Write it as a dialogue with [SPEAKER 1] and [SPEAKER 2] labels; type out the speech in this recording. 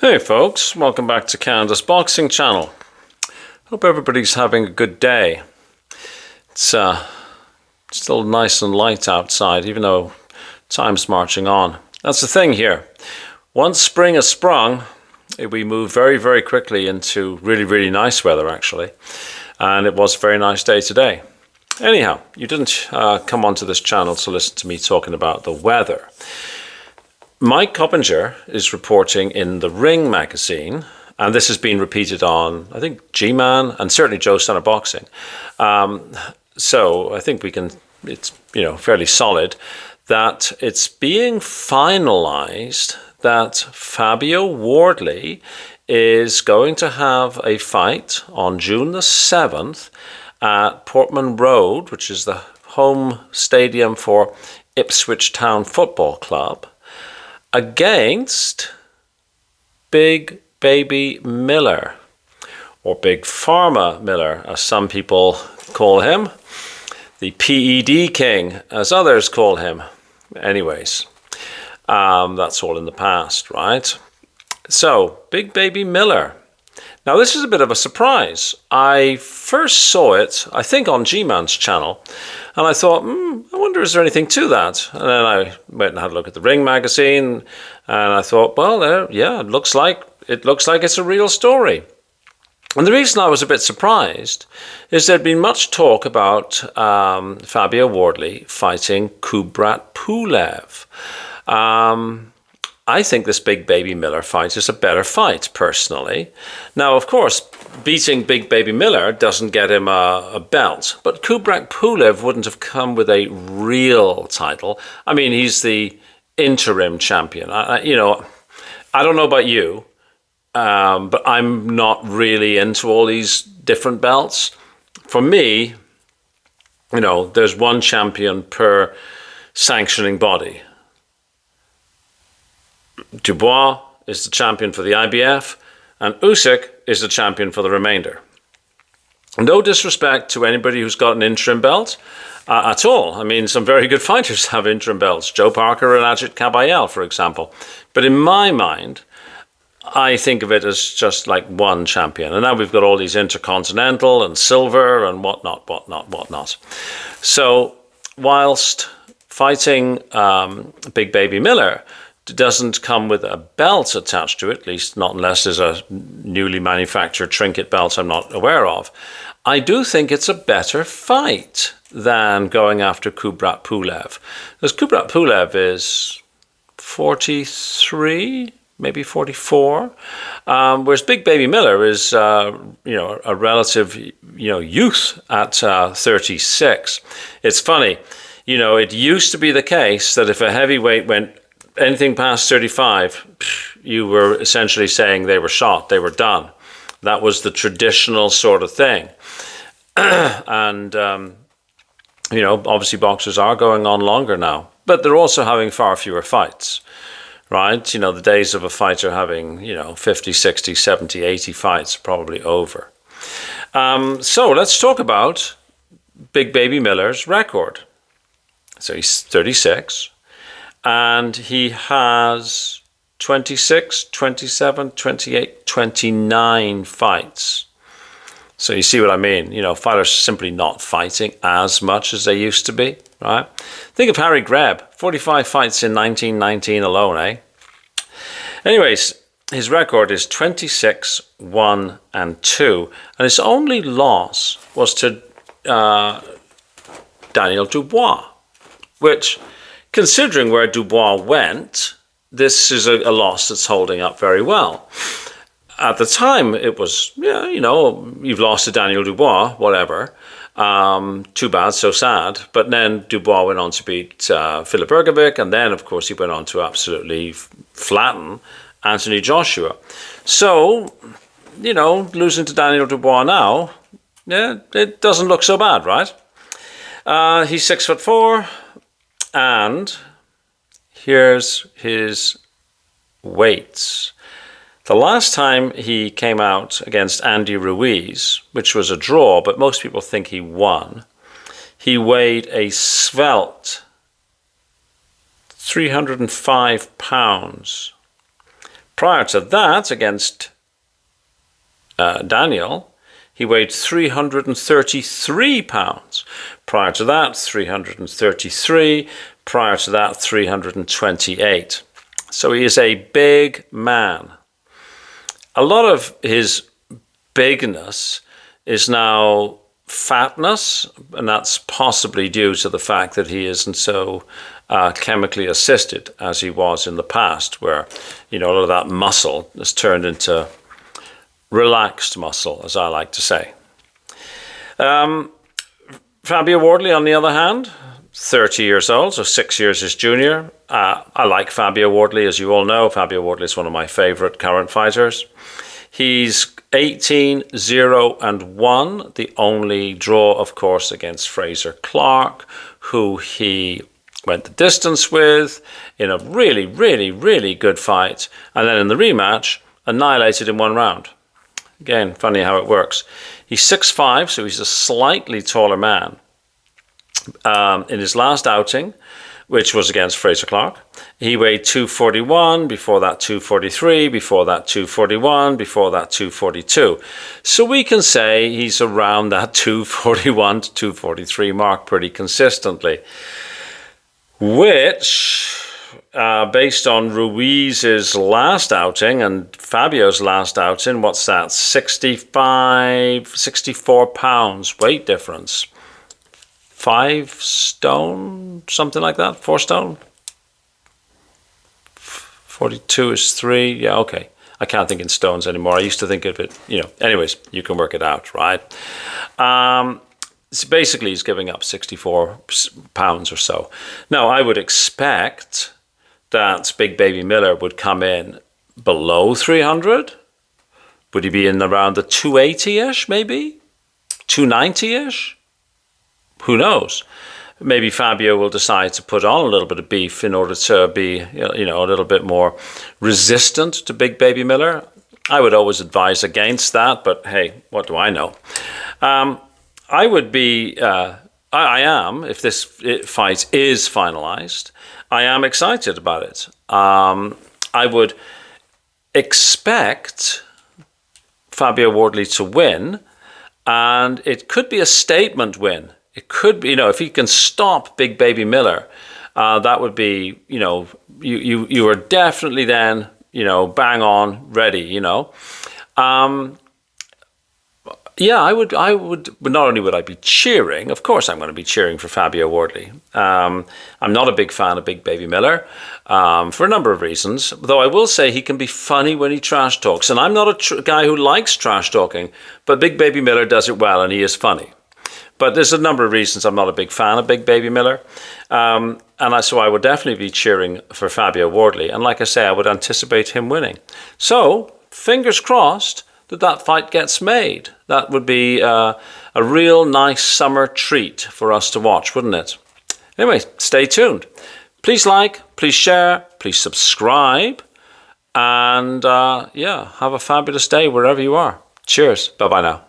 [SPEAKER 1] Hey folks, welcome back to Canada's Boxing Channel. Hope everybody's having a good day. It's still nice and light outside, even though time's marching on. That's the thing here. Once spring has sprung, we move very, very quickly into really, really nice weather, actually. And it was a very nice day today. Anyhow, you didn't come onto this channel to listen to me talking about the weather. Mike Coppinger is reporting in The Ring magazine, and this has been repeated on, I think, G-Man and certainly Joe Center Boxing. So I think it's fairly solid that it's being finalized that Fabio Wardley is going to have a fight on June the 7th at Portman Road, which is the home stadium for IPSWICH Town Football Club, against Big Baby Miller, or Big Pharma Miller, as some people call him, the PED King, as others call him. Anyways, that's all in the past, right? So, Big Baby Miller. Now, this is a bit of a surprise. I first saw it, I think, on G-Man's channel, and I thought, I wonder, is there anything to that? And then I went and had a look at the Ring magazine, and I thought, well, yeah, it looks like it's a real story. And the reason I was a bit surprised is there'd been much talk about Fabio Wardley fighting Kubrat Pulev. I think this Big Baby Miller fight is a better fight, personally. Now, of course, beating Big Baby Miller doesn't get him a belt, but Kubrat Pulev wouldn't have come with a real title. I mean, he's the interim champion. I don't know about you, but I'm not really into all these different belts. For me, there's one champion per sanctioning body. Dubois is the champion for the IBF, and Usyk is the champion for the remainder. No disrespect to anybody who's got an interim belt at all. I mean, some very good fighters have interim belts. Joe Parker and Ajit Kabayel, for example. But in my mind, I think of it as just like one champion. And now we've got all these intercontinental and silver and whatnot. So whilst fighting Big Baby Miller doesn't come with a belt attached to it, at least not unless there's a newly manufactured trinket belt I'm not aware of, I do think it's a better fight than going after Kubrat Pulev. Because Kubrat Pulev is 43, maybe 44, whereas Big Baby Miller is, a relative, youth at 36. It's funny, it used to be the case that if a heavyweight went anything past 35, you were essentially saying they were shot, they were done. That was the traditional sort of thing. And, obviously boxers are going on longer now, but they're also having far fewer fights, right? The days of a fighter having, 50, 60, 70, 80 fights are probably over. So let's talk about Big Baby Miller's record. So he's 36. And he has 26, 27, 28, 29 fights. So you see what I mean? Fighters simply not fighting as much as they used to be, right? Think of Harry Greb, 45 fights in 1919 alone, eh? Anyways, his record is 26, 1, and 2. And his only loss was to Daniel Dubois, which, considering where Dubois went, this is a loss that's holding up very well. At the time, it was, you've lost to Daniel Dubois, whatever. Too bad, so sad. But then Dubois went on to beat Filip Ergovic, and then, of course, he went on to absolutely flatten Anthony Joshua. So, losing to Daniel Dubois now, it doesn't look so bad, right? He's 6'4", and here's his weights. The last time he came out against Andy Ruiz, which was a draw, but most people think he won, he weighed a svelte 305 pounds. Prior to that, against Daniel, he weighed 333 pounds. Prior to that, 333. Prior to that, 328. So he is a big man. A lot of his bigness is now fatness, and that's possibly due to the fact that he isn't so chemically assisted as he was in the past, where, you know, a lot of that muscle has turned into relaxed muscle, as I like to say. Fabio Wardley, on the other hand, 30 years old, so 6 years his junior. I like Fabio Wardley, as you all know. Fabio Wardley is one of my favorite current fighters. He's 18-0-1, the only draw, of course, against Fraser Clark, who he went the distance with in a really, really, really good fight. And then in the rematch, annihilated in 1 round. Again, funny how it works. He's 6'5", so he's a slightly taller man. In his last outing, which was against Fraser Clark, he weighed 241, before that 243, before that 241, before that 242. So we can say he's around that 241 to 243 mark pretty consistently, which, based on Ruiz's last outing and Fabio's last outing, what's that, 64 pounds weight difference. 5 stone, something like that, 4 stone. 42 is 3, yeah, okay. I can't think in stones anymore. I used to think of it, you know. Anyways, you can work it out, right? So basically, he's giving up 64 pounds or so. Now, I would expect that Big Baby Miller would come in below 300. Would he be in around the 280-ish, maybe? 290-ish? Who knows? Maybe Fabio will decide to put on a little bit of beef in order to be, you know, a little bit more resistant to Big Baby Miller. I would always advise against that, but hey, what do I know? I would be, I am, if this fight is finalized, I am excited about it. I would expect Fabio Wardley to win, and it could be a statement win. It could be, you know, if he can stop Big Baby Miller, that would be, you know, you are definitely then, you know, bang on ready, you know. Yeah, I would, but not only would I be cheering, of course I'm going to be cheering for Fabio Wardley. I'm not a big fan of Big Baby Miller for a number of reasons, though I will say he can be funny when he trash talks. And I'm not a guy who likes trash talking, but Big Baby Miller does it well and he is funny. But there's a number of reasons I'm not a big fan of Big Baby Miller. So I would definitely be cheering for Fabio Wardley. And like I say, I would anticipate him winning. So, fingers crossed that fight gets made. That would be a real nice summer treat for us to watch, wouldn't it? Anyway, stay tuned. Please like, please share, please subscribe. And yeah, have a fabulous day wherever you are. Cheers. Bye-bye now.